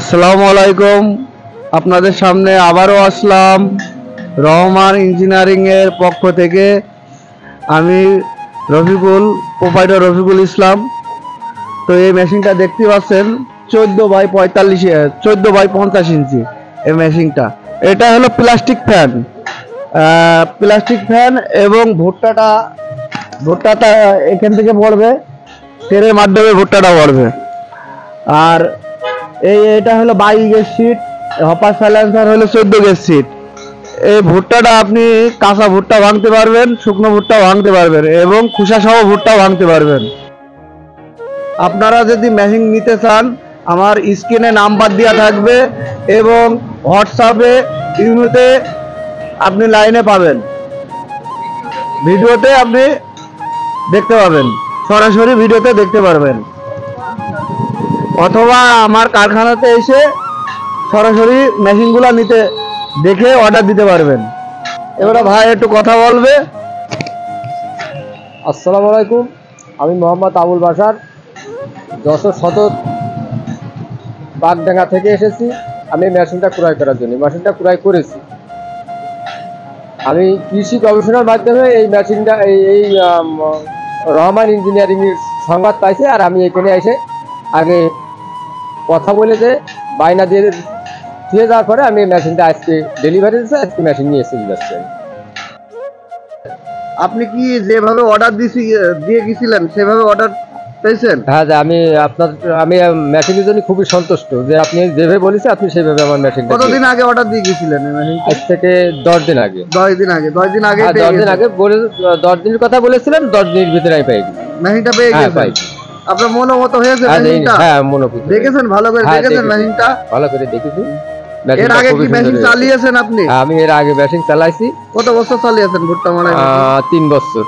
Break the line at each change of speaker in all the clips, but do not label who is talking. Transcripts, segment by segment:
আসসালামু আলাইকুম। আপনাদের সামনে আবারও আসলাম রহমান ইঞ্জিনিয়ারিং এর পক্ষ থেকে। আমি রফিকুল, প্রোপাইটার রফিকুল ইসলাম। তো এই মেশিনটা দেখতে পাচ্ছেন 14x50 ইঞ্চি এই মেশিনটা। এটা হলো প্লাস্টিক ফ্যান, এবং ভুট্টাটা এখান থেকে পড়বে, ট্রেনের মাধ্যমে ভুট্টাটা পড়বে। আর এটা হলো 22 গেজ সিট, হপার সাইলেন্সার হলো 14 গেজ সিট। এই ভুট্টাটা আপনি কাঁচা ভুট্টা ভাঙতে পারবেন, শুকনো ভুট্টা ভাঙতে পারবেন এবং খোসা সহ ভুট্টা ভাঙতে পারবেন। আপনারা যদি মেশিন নিতে চান, আমার স্ক্রিনে নাম্বার দেওয়া থাকবে এবং হোয়াটসঅ্যাপে ইমেতে আপনি লাইনে পাবেন, ভিডিওতে আপনি দেখতে পাবেন, সরাসরি ভিডিওতে দেখতে পারবেন, অথবা আমার কারখানাতে এসে সরাসরি মেশিনগুলো দেখে অর্ডার দিতে পারবেন। এবারে ভাই একটু কথা বলবে।
আসসালামু আলাইকুম, আমি মোহাম্মদ আবুল বাশার, যশোর সদর বাগডাঙ্গা থেকে এসেছি। আমি মেশিনটা ক্রয় করার জন্য মেশিনটা ক্রয় করেছি। আমি কৃষি গবেষণার মাধ্যমে এই মেশিনটা এই রহমান ইঞ্জিনিয়ারিংয়ের সংবাদ পাইছি। আর আমি এখানে এসে আগে কথা বলে যে বায়না দিয়ে যাওয়ার পরে আমি মেশিনটা আজকে ডেলিভারি দিচ্ছি, আজকে মেশিন নিয়ে এসে যাচ্ছি।
আপনি কি যেভাবে অর্ডার দিয়ে গেছিলেন সেভাবে অর্ডার পেয়েছেন?
হ্যাঁ, আমি মেশিনের জন্য খুবই সন্তুষ্ট যে আপনি যেভাবে বলেছেন আপনি সেভাবে আমার মেশিন।
কতদিন আগে অর্ডার দিয়ে গেছিলেন?
আজ থেকে 10 দিন আগে।
10 দিন আগে 10 দিন আগে
10 দিন আগে বলে 10 দিনের কথা বলেছিলেন, 10 দিনের ভিতরে আমি পেয়ে গেছি।
মেশিনটা পেয়ে গেছেন? আপনার মনোমত হয়েছে মেশিনটা?
হ্যাঁ, মনোমত।
দেখেছেন, ভালো করে দেখেছেন মেশিনটা?
ভালো করে দেখেছি।
এর আগে কি মেশিন চালিয়েছেন আপনি?
আমি এর আগে মেশিন চালাইছি।
কত বছর চালিয়েছেন ভুট্টা মারাই?
3 বছর।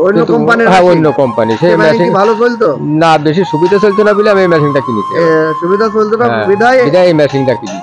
অন্য কোম্পানির?
হ্যাঁ, অন্য কোম্পানি। সেই মেশিন
ভালো চলতো
না, বেশি সুবিধা চলতো না বলে আমি এই মেশিনটা কিনেছি।
সুবিধা চলতো না বিধায়
এই মেশিনটা কিনেছি।